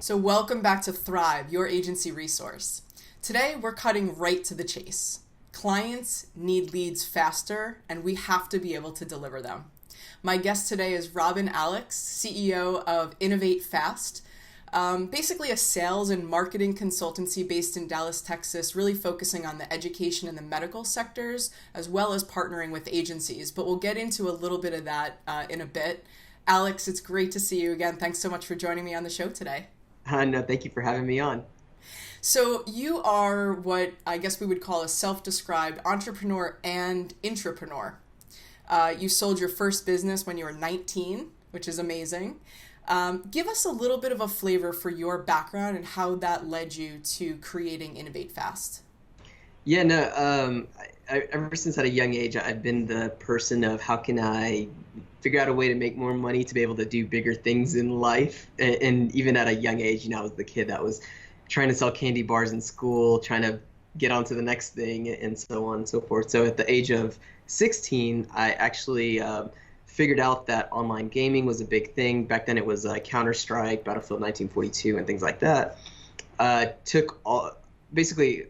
So, welcome back to Thrive, your agency resource. Today, we're cutting right to the chase. Clients need leads faster, and we have to be able to deliver them. My guest today is Robin Alex, CEO of Innovate Fast, basically a sales and marketing consultancy based in Dallas, Texas, really focusing on the education and the medical sectors, as well as partnering with agencies. But we'll get into a little bit of that in a bit. Alex, it's great to see you again. Thanks so much for joining me on the show today. No, thank you for having me on. So you are what I guess we would call a self-described entrepreneur and intrapreneur. You sold your first business when you were 19, which is amazing. Give us a little bit of a flavor for your background and how that led you to creating Innovate Fast. Yeah, no, ever since at a young age, I've been the person of how can I figure out a way to make more money to be able to do bigger things in life. And even at a young age, I was the kid that was trying to sell candy bars in school, trying to get on to the next thing and so on and so forth. So at the age of 16, I actually figured out that online gaming was a big thing. Back then it was Counter-Strike, Battlefield 1942, and things like that. Basically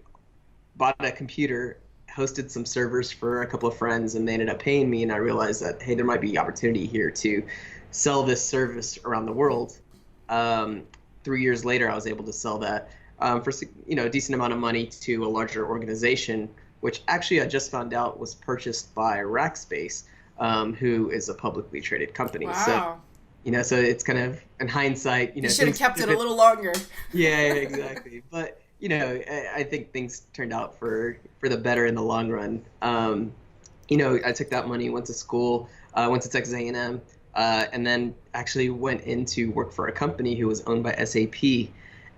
bought a computer, hosted some servers for a couple of friends, and they ended up paying me. And I realized that, hey, there might be opportunity here to sell this service around the world. 3 years later, I was able to sell that for a decent amount of money to a larger organization, which actually I just found out was purchased by Rackspace, who is a publicly traded company. Wow. So it's kind of in hindsight, You should have kept it a little longer. Yeah, exactly. But I think things turned out for the better in the long run. I took that money, went to school, went to Texas A&M, and then actually went into work for a company who was owned by SAP.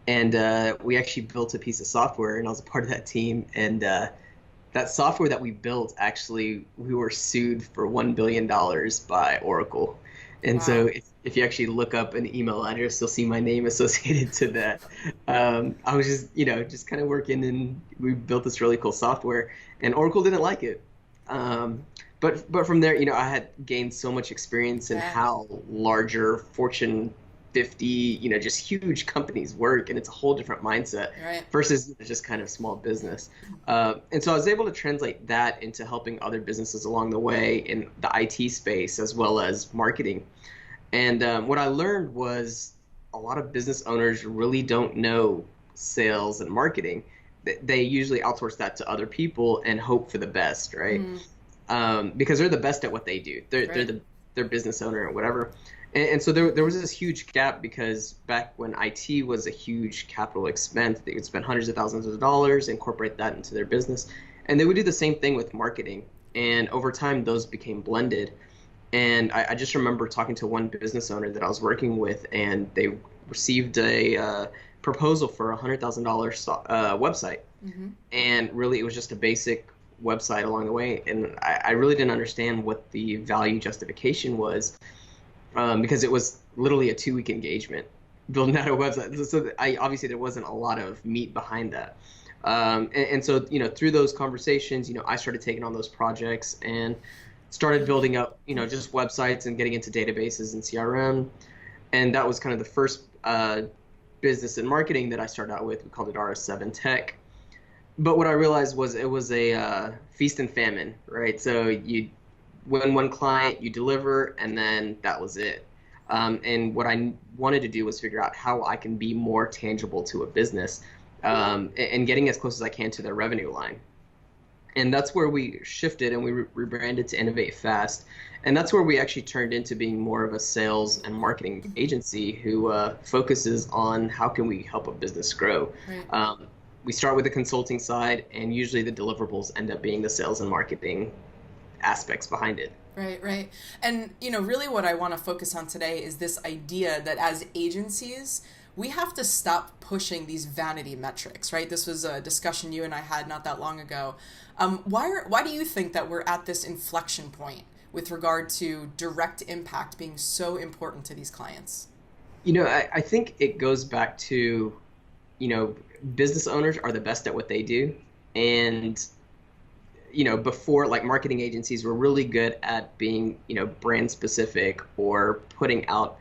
And we actually built a piece of software, and I was a part of that team. And that software that we built, actually, we were sued for $1 billion by Oracle. And Wow. so if you actually look up an email address, you'll see my name associated to that. I was just kind of working, and we built this really cool software, and Oracle didn't like it. But from there, I had gained so much experience in Yeah. how larger Fortune 50, just huge companies work, and it's a whole different mindset Right. versus just kind of small business. And so I was able to translate that into helping other businesses along the way in the IT space as well as marketing. And what I learned was a lot of business owners really don't know sales and marketing. They usually outsource that to other people and hope for the best, right? Because they're the best at what they do. They're business owner or whatever. And so there was this huge gap, because back when IT was a huge capital expense, they would spend hundreds of thousands of dollars, incorporate that into their business. And they would do the same thing with marketing. And over time, those became blended. And I just remember talking to one business owner that I was working with, and they received a proposal for a $100,000 website. Mm-hmm. And really, it was just a basic website along the way. And I really didn't understand what the value justification was. Because it was literally a 2-week engagement building out a website. So obviously there wasn't a lot of meat behind that. And so, through those conversations, I started taking on those projects and started building up, just websites and getting into databases and CRM. And that was kind of the first business in marketing that I started out with. We called it RS7 Tech. But what I realized was it was a feast and famine, right? So you win one client, you deliver, and then that was it. And what I wanted to do was figure out how I can be more tangible to a business, and getting as close as I can to their revenue line. And that's where we shifted, and we rebranded to Innovate Fast. And that's where we actually turned into being more of a sales and marketing agency who focuses on how can we help a business grow. Right. We start with the consulting side, and usually the deliverables end up being the sales and marketing aspects behind it. Right, right. And, really what I want to focus on today is this idea that as agencies, we have to stop pushing these vanity metrics, right? This was a discussion you and I had not that long ago. Why do you think that we're at this inflection point with regard to direct impact being so important to these clients? I think it goes back to, business owners are the best at what they do. And before, like, marketing agencies were really good at being, brand specific or putting out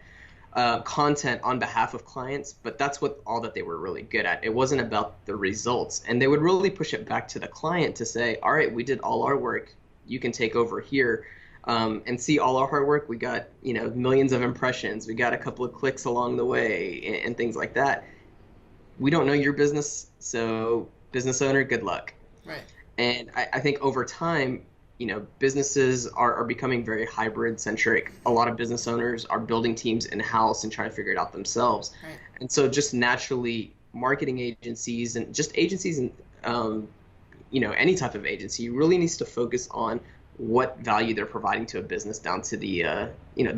content on behalf of clients, but that's what all that they were really good at. It wasn't about the results, and they would really push it back to the client to say, all right, we did all our work, you can take over here, and see all our hard work. We got, millions of impressions, we got a couple of clicks along the way, and things like that. We don't know your business, so business owner, good luck. Right. And I think over time, businesses are becoming very hybrid centric. A lot of business owners are building teams in house and trying to figure it out themselves. Right. And so just naturally, marketing agencies and just agencies and any type of agency really needs to focus on what value they're providing to a business down to the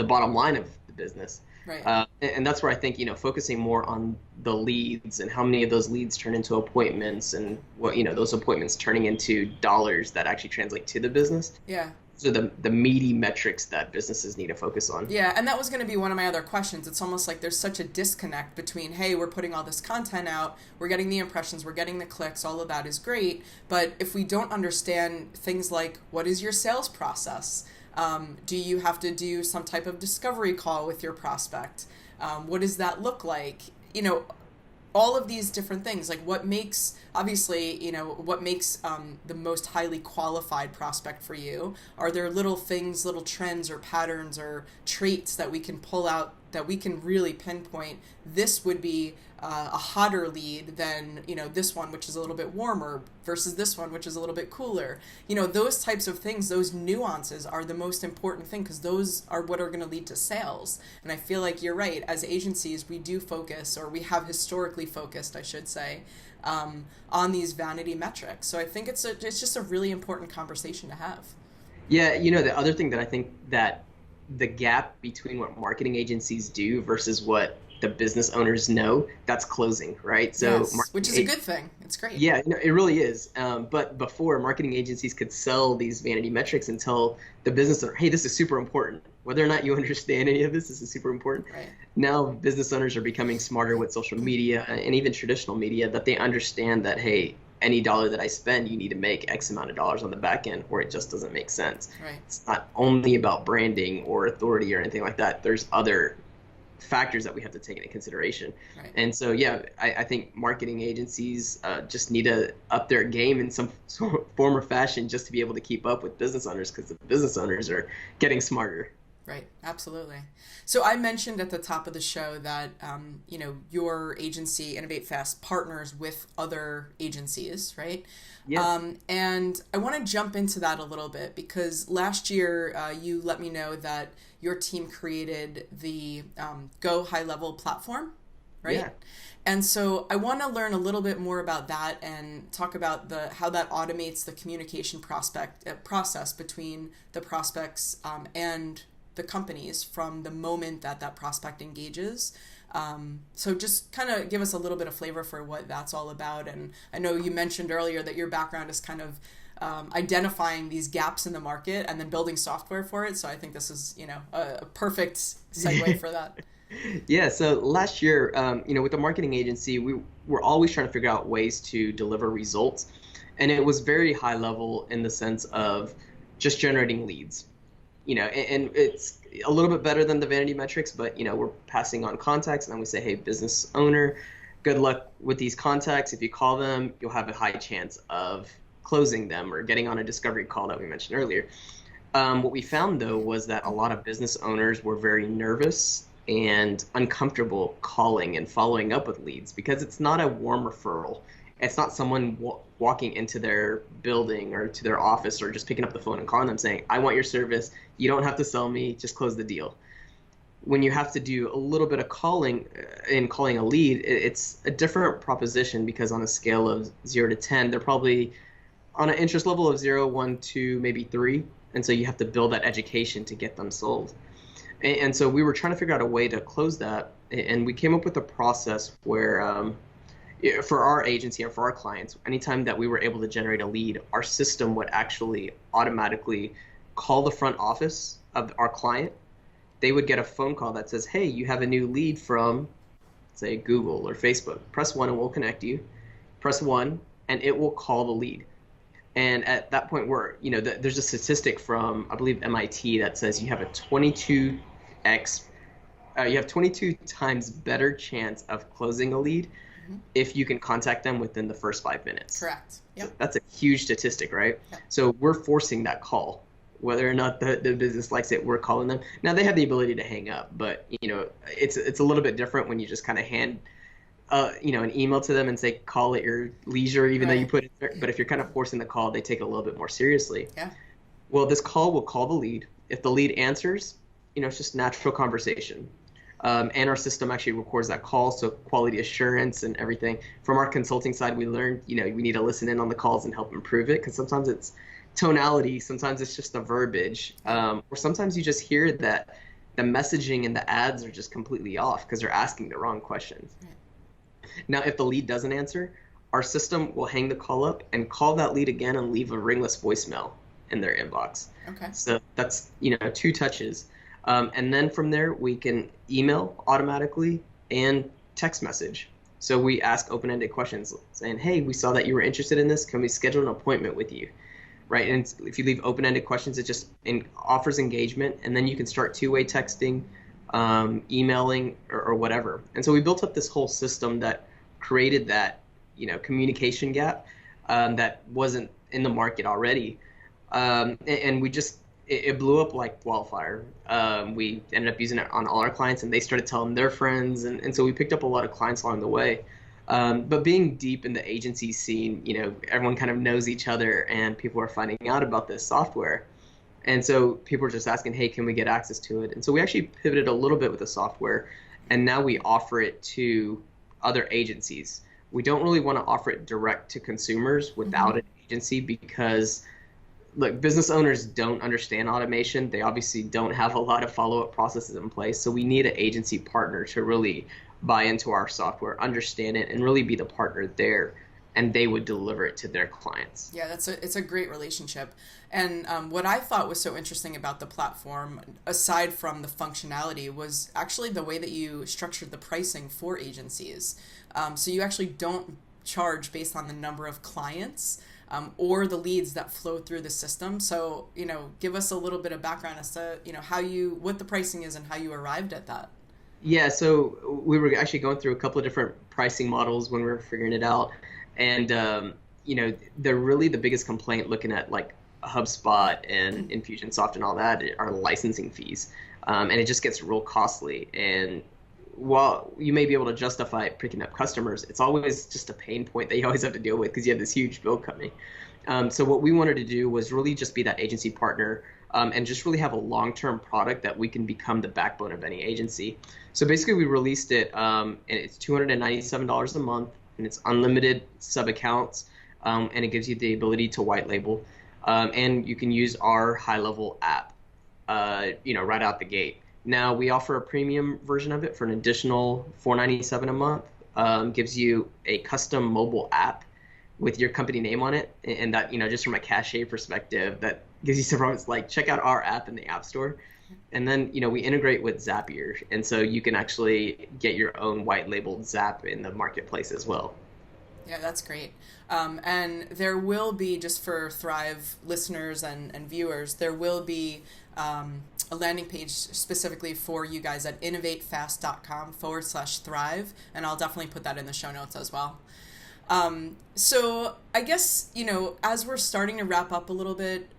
bottom line of the business. Right. And that's where I think, focusing more on the leads and how many of those leads turn into appointments, and what, those appointments turning into dollars that actually translate to the business. Yeah. So the meaty metrics that businesses need to focus on. Yeah, and that was going to be one of my other questions. It's almost like there's such a disconnect between, hey, we're putting all this content out, we're getting the impressions, we're getting the clicks, all of that is great, but if we don't understand things like, what is your sales process? Do you have to do some type of discovery call with your prospect? What does that look like? All of these different things, like what makes, obviously, what makes the most highly qualified prospect for you? Are there little things, little trends or patterns or traits that we can pull out that we can really pinpoint? This would be a hotter lead than, this one, which is a little bit warmer, versus this one, which is a little bit cooler. Those types of things, those nuances are the most important thing, because those are what are going to lead to sales. And I feel like you're right. As agencies, we do focus, or we have historically focused, I should say, on these vanity metrics. So I think it's just a really important conversation to have. Yeah, the other thing that I think that the gap between what marketing agencies do versus what the business owners know, that's closing, right? So yes, which is a good thing. It's great. Yeah, it really is. But before, marketing agencies could sell these vanity metrics and tell the business owner, hey, this is super important. Whether or not you understand any of this is super important. Right. Now business owners are becoming smarter with social media and even traditional media, that they understand that, hey, any dollar that I spend, you need to make X amount of dollars on the back end, or it just doesn't make sense. Right. It's not only about branding or authority or anything like that. There's other factors that we have to take into consideration. Right. And so, yeah, I think marketing agencies just need to up their game in some form or fashion, just to be able to keep up with business owners, because the business owners are getting smarter. Right, absolutely. So I mentioned at the top of the show that, your agency, Innovate Fast, partners with other agencies, right? Yes. And I want to jump into that a little bit, because last year you let me know that your team created the Go High Level platform, right? Yeah. And so I want to learn a little bit more about that and talk about how that automates the communication process between the prospects and the companies from the moment that prospect engages. So just kind of give us a little bit of flavor for what that's all about. And I know you mentioned earlier that your background is kind of identifying these gaps in the market and then building software for it. So I think this is, a perfect segue for that. Yeah, so last year, with the marketing agency, we were always trying to figure out ways to deliver results. And it was very high level in the sense of just generating leads. And it's a little bit better than the vanity metrics, but, we're passing on contacts, and then we say, hey, business owner, good luck with these contacts. If you call them, you'll have a high chance of closing them or getting on a discovery call that we mentioned earlier. What we found, though, was that a lot of business owners were very nervous and uncomfortable calling and following up with leads, because it's not a warm referral. It's not someone walking into their building or to their office or just picking up the phone and calling them saying, I want your service. You don't have to sell me. Just close the deal. When you have to do a little bit of calling a lead, it's a different proposition, because on a scale of 0 to 10, they're probably on an interest level of 0, 1, 2, maybe 3. And so you have to build that education to get them sold. And so we were trying to figure out a way to close that. And we came up with a process where for our agency and for our clients, anytime that we were able to generate a lead, our system would actually automatically call the front office of our client. They would get a phone call that says, hey, you have a new lead from, say, Google or Facebook. Press 1 and we'll connect you. Press 1 and it will call the lead. And at that point, there's a statistic from, I believe, MIT that says you have a 22x You have 22 times better chance of closing a lead Hmm. if you can contact them within the first 5 minutes. Correct. So Yep. that's a huge statistic, right? Yep. So we're forcing that call. Whether or not the business likes it, we're calling them. Now they have the ability to hang up, but it's a little bit different when you just kind of hand an email to them and say call at your leisure, even though you Right. put it there. But if you're kind of forcing the call, they take it a little bit more seriously. Yeah. Well, this call will call the lead. If the lead answers, it's just natural conversation. And our system actually records that call, so quality assurance and everything. From our consulting side, we learned, we need to listen in on the calls and help improve it because sometimes it's tonality, sometimes it's just the verbiage, Yeah. or sometimes you just hear that the messaging and the ads are just completely off because they're asking the wrong questions. Right. Now, if the lead doesn't answer, our system will hang the call up and call that lead again and leave a ringless voicemail in their inbox. Okay. So that's, 2 touches. And then from there, we can email automatically and text message. So we ask open-ended questions saying, hey, we saw that you were interested in this. Can we schedule an appointment with you? Right. And if you leave open-ended questions, it just offers engagement. And then you can start two-way texting, emailing, or whatever. And so we built up this whole system that created that, communication gap that wasn't in the market already. And we just it blew up like wildfire. We ended up using it on all our clients, and they started telling their friends, and so we picked up a lot of clients along the way. But being deep in the agency scene, everyone kind of knows each other, and people are finding out about this software. And so people are just asking, hey, can we get access to it? And so we actually pivoted a little bit with the software, and now we offer it to other agencies. We don't really want to offer it direct to consumers without an agency because look, business owners don't understand automation. They obviously don't have a lot of follow-up processes in place. So we need an agency partner to really buy into our software, understand it, and really be the partner there. And they would deliver it to their clients. Yeah, it's a great relationship. And what I thought was so interesting about the platform, aside from the functionality, was actually the way that you structured the pricing for agencies. So you actually don't charge based on the number of clients or the leads that flow through the system. So, give us a little bit of background as to, what the pricing is and how you arrived at that. Yeah, so we were actually going through a couple of different pricing models when we were figuring it out. And, the biggest complaint looking at like HubSpot and Infusionsoft and all that are licensing fees. And it just gets real costly. And while you may be able to justify picking up customers, it's always just a pain point that you always have to deal with because you have this huge bill coming. So what we wanted to do was really just be that agency partner and just really have a long-term product that we can become the backbone of any agency. So basically we released it and it's $297 a month and it's unlimited sub-accounts and it gives you the ability to white label and you can use our high-level app, right out the gate. Now we offer a premium version of it for an additional $497 a month. Gives you a custom mobile app with your company name on it, and that just from a cachet perspective, that gives you some problems. Like check out our app in the App Store, and then we integrate with Zapier, and so you can actually get your own white labeled Zap in the marketplace as well. Yeah, that's great. And there will be, just for Thrive listeners and viewers, there will be a landing page specifically for you guys at innovatefast.com/thrive. And I'll definitely put that in the show notes as well. So I guess, as we're starting to wrap up a little bit,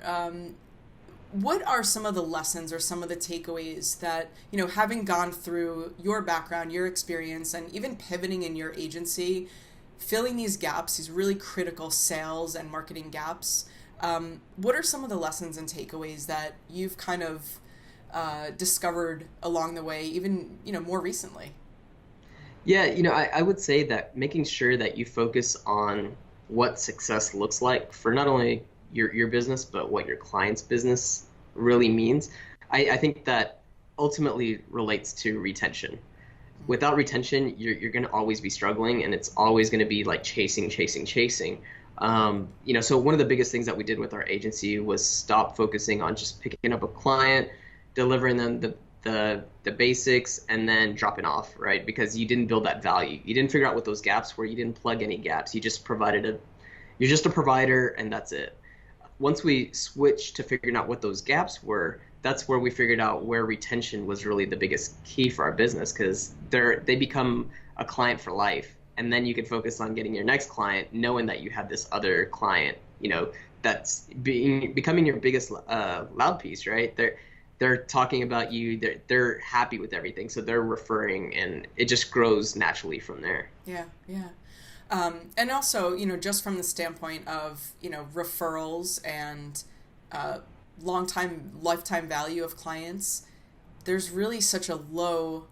what are some of the lessons or some of the takeaways that, having gone through your background, your experience, and even pivoting in your agency, filling these gaps, these really critical sales and marketing gaps, what are some of the lessons and takeaways that you've kind of discovered along the way, even, more recently? Yeah, I would say that making sure that you focus on what success looks like for not only your business, but what your client's business really means. I think that ultimately relates to retention. Without retention, you're going to always be struggling, and it's always going to be like chasing. So one of the biggest things that we did with our agency was stop focusing on just picking up a client, delivering them the basics, and then dropping off, right? Because you didn't build that value. You didn't figure out what those gaps were. You didn't plug any gaps. You just you're just a provider, and that's it. Once we switched to figuring out what those gaps were, that's where we figured out where retention was really the biggest key for our business, because they become a client for life, and then you can focus on getting your next client, knowing that you have this other client, that's becoming your biggest loud piece, right? They're talking about you. They're happy with everything, so they're referring, and it just grows naturally from there. Yeah, yeah. And also, just from the standpoint of, referrals and lifetime value of clients, there's really such a low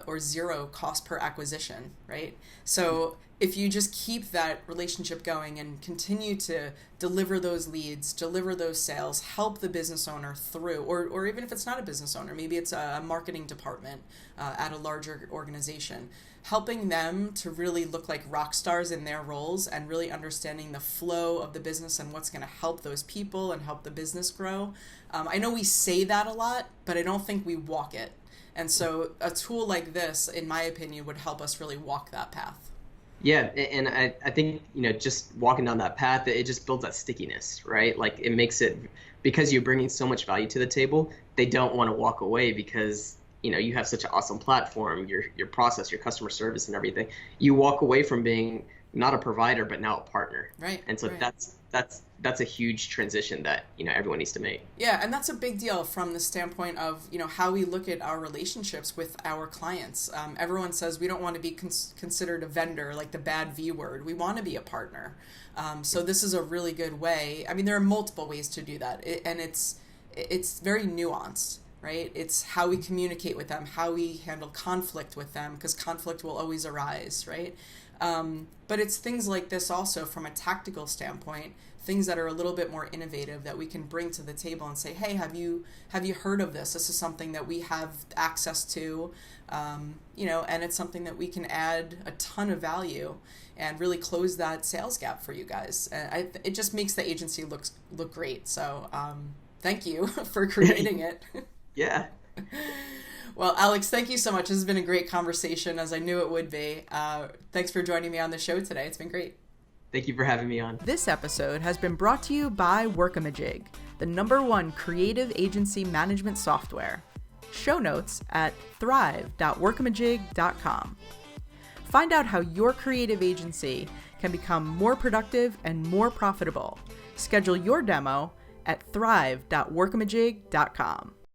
or zero cost per acquisition, right? So if you just keep that relationship going and continue to deliver those leads, deliver those sales, help the business owner through, or even if it's not a business owner, maybe it's a marketing department at a larger organization, helping them to really look like rock stars in their roles and really understanding the flow of the business and what's going to help those people and help the business grow. I know we say that a lot, but I don't think we walk it. And so a tool like this, in my opinion, would help us really walk that path. Yeah, and I think, just walking down that path, it just builds that stickiness, right? Like it makes it, because you're bringing so much value to the table, they don't want to walk away because, you have such an awesome platform, your process, your customer service and everything. You walk away from being not a provider, but now a partner. Right. And so right. that's a huge transition that, everyone needs to make. Yeah, and that's a big deal from the standpoint of, how we look at our relationships with our clients. Everyone says we don't want to be considered a vendor, like the bad V word. We want to be a partner. So this is a really good way. I mean, there are multiple ways to do that, and it's very nuanced, right? It's how we communicate with them, how we handle conflict with them, because conflict will always arise, right? But it's things like this also from a tactical standpoint, things that are a little bit more innovative that we can bring to the table and say, hey, have you heard of this? This is something that we have access to, and it's something that we can add a ton of value and really close that sales gap for you guys. And it just makes the agency look great. So thank you for creating it. Yeah. Well, Alex, thank you so much. This has been a great conversation, as I knew it would be. Thanks for joining me on the show today. It's been great. Thank you for having me on. This episode has been brought to you by Workamajig, the #1 creative agency management software. Show notes at thrive.workamajig.com. Find out how your creative agency can become more productive and more profitable. Schedule your demo at thrive.workamajig.com.